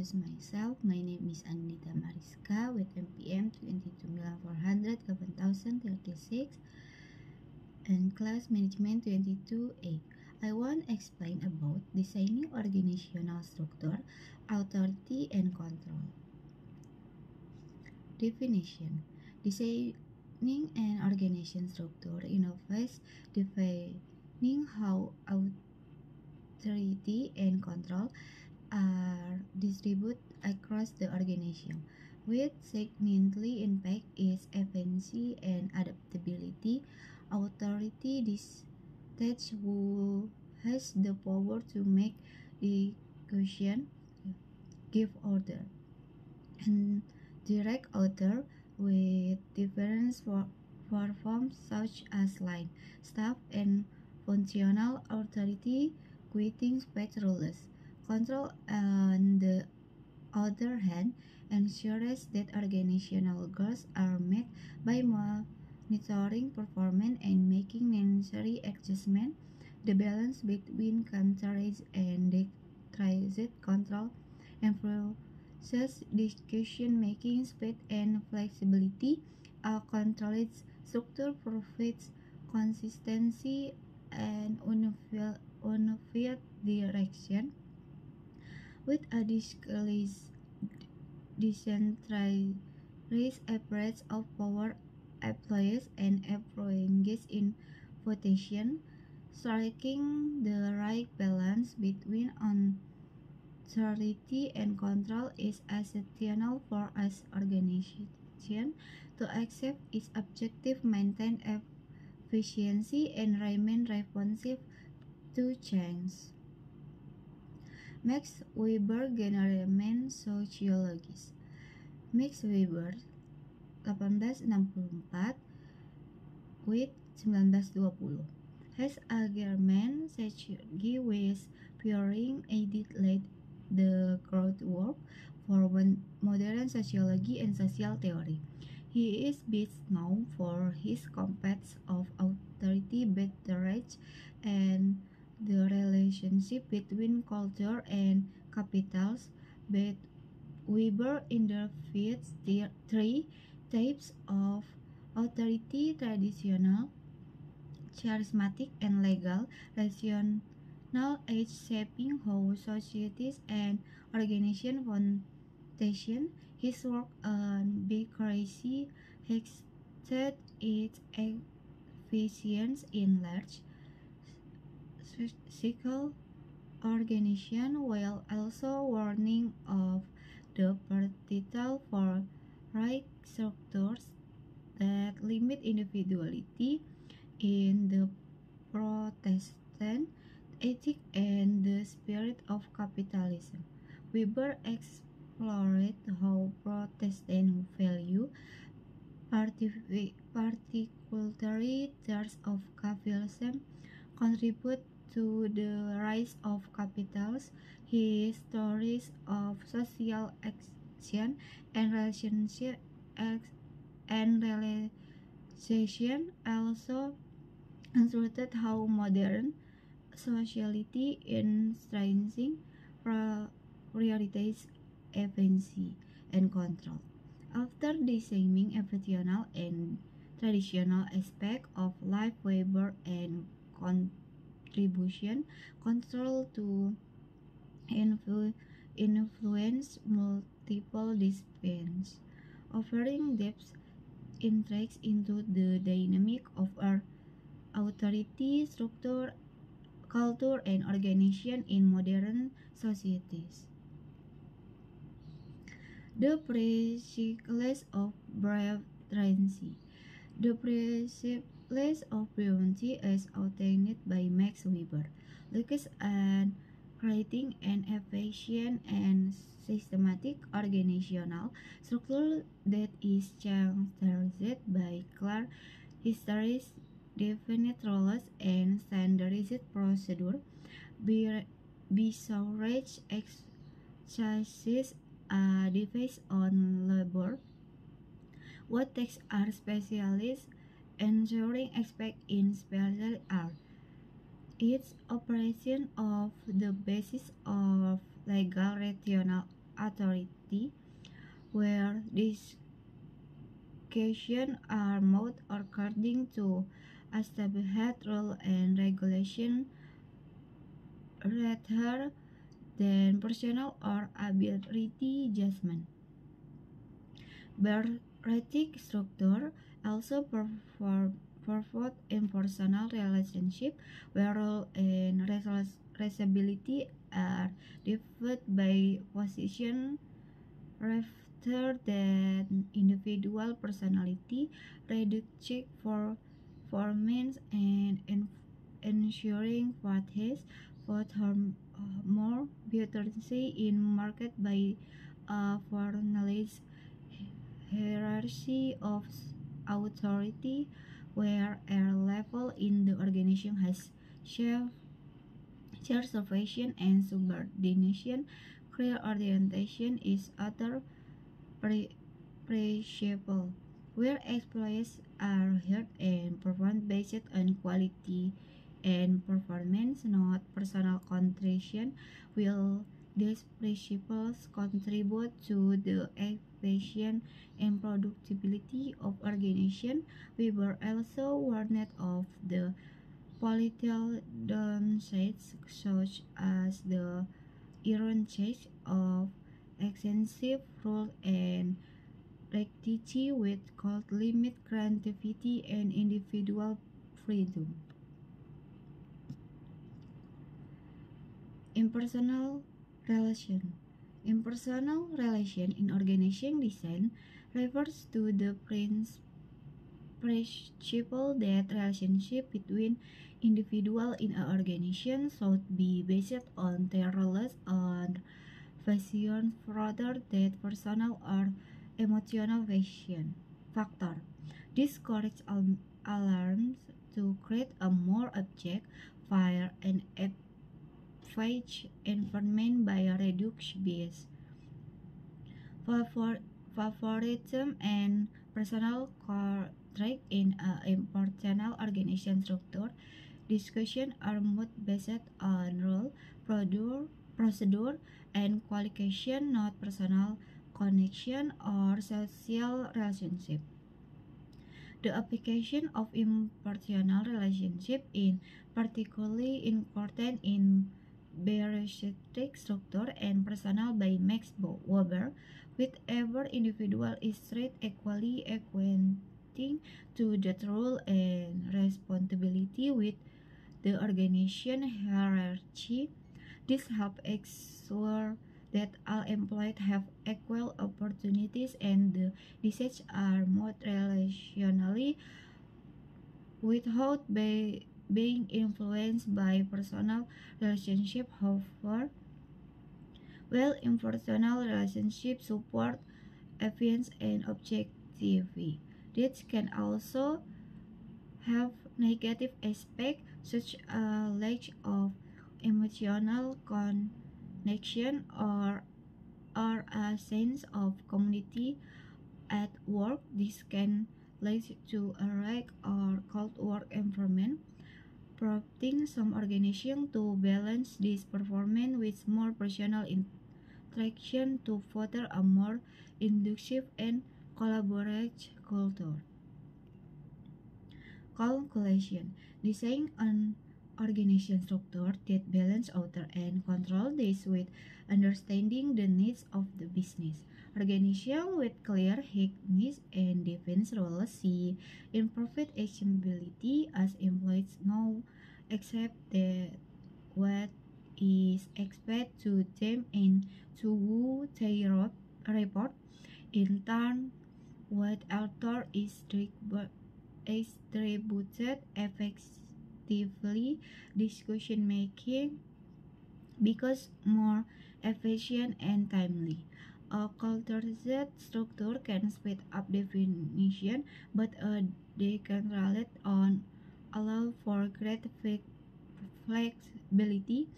introduce myself. My name is Anita Mariska with MPM 22,400,11,036 and Class Management 22A. I want to explain about designing organizational structure, authority, and control. Definition: designing an organization structure involves defining how authority and control are distributed across the organization, which significantly impact its efficiency and adaptability. Authority dictates who has the power to make decisions, give order, and direct order with different forms such as line, staff, and functional authority, quitting patrollers. Control, on the other hand, ensures that organizational goals are met by monitoring performance and making necessary adjustments. The balance between control and decreased control improves decision-making speed and flexibility. A controlled structure provides consistency and unified direction, with a decentralized approach of power. Employees and employees in votation, striking the right balance between authority and control is essential for us organization to accept its objective, maintain efficiency, and remain responsive to change. Max Weber, Generalman Sociologist. Max Weber 1864 with 1920 has argument sociology with pioneering edit led the groundwork for modern sociology and social theory. He is best known for his concepts of authority, beverage, and the relationship between culture and capitals. But Weber interprets three types of authority: traditional, charismatic, and legal. Rational, age shaping how societies and organizations function. His work on bureaucracy has tested its efficiency in large scale organization, while also warning of the potential for right structures that limit individuality. In the Protestant ethic and the spirit of capitalism, Weber explored how Protestant value, particularly those of capitalism, contribute to the rise of capitals. His stories of social action and realization also illustrated how modern sociality in strengthening prioritize efficiency and control. After designing efficient and traditional aspect of life, Weber and contribution control to influence multiple disciplines, offering depth insights into the dynamic of our authority, structure, culture, and organization in modern societies. The principles of bravery. The principles of bravery is outlined by Max Weber, looks at creating an efficient and systematic organizational structure that is characterized by clear histories, definite roles, and standardized procedure. Besides exercises device on labor, what takes are specialists, ensuring expect in special are its operation of the basis of legal rational authority, where discussions are made according to established rules and regulations rather than personal or arbitrary judgment. Bureaucratic structure also pervert impersonal relationship where role and responsibility are defined by position rather than individual personality, reducing for performance and ensuring parties both more buoyancy in market by a formalized hierarchy of authority where a level in the organization has shared supervision and subordination. Clear orientation is other principle where employees are hired and performed based on quality and performance, not personal contribution. Will these principles contribute to the efficiency and productivity of organization? We were also warned of the political downsides such as the erroneous of excessive rule and rectitude which could limit creativity and individual freedom. Impersonal relation. Impersonal relation in organization design refers to the principle that relationship between individuals in an organization should be based on their roles and vision rather than personal or emotional factor. This corrects alarms to create a more objective, fair, and efficient environment by reducing bias, favoritism, and personal contract in an impersonal organization structure. Discussions are more based on role, procedure, and qualification, not personal connection or social relationship. The application of impersonal relationship is particularly important in bureaucratic structure and personal by Max Weber. With every individual is treated equally acquainting to the role and responsibility with the organization hierarchy. This helps ensure that all employees have equal opportunities and the decisions are made relationally without being influenced by personal relationship. However, well, impersonal relationships support efficiency and objectivity. This can also have negative aspects such as lack of emotional connection or a sense of community at work. This can lead to a lack or cold work environment, prompting some organizations to balance this performance with more personal interaction to foster a more inclusive and collaborative culture. Conclusion: design an organization structure that balance author and control this with understanding the needs of the business. Organization with clear needs and defense roles see improved actionability as employees know accept that what is expected to them and to who they report. In turn, what author is distributed effectively, discussion making becomes more efficient and timely. A cultured structure can speed up definition, but a decentralized on allow for great flexibility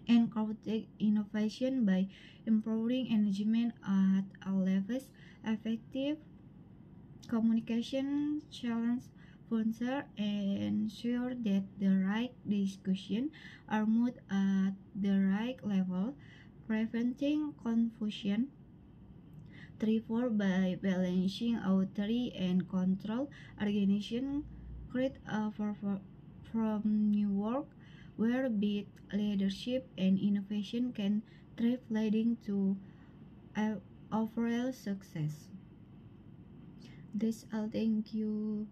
and creative innovation by improving engagement at all levels. Effective communication challenge sponsor ensure that the right discussion are moved at the right level, preventing confusion. 3-4 by balancing authority and control, organization create a framework where both leadership and innovation can thrive, leading to overall success. That's all. Thank you.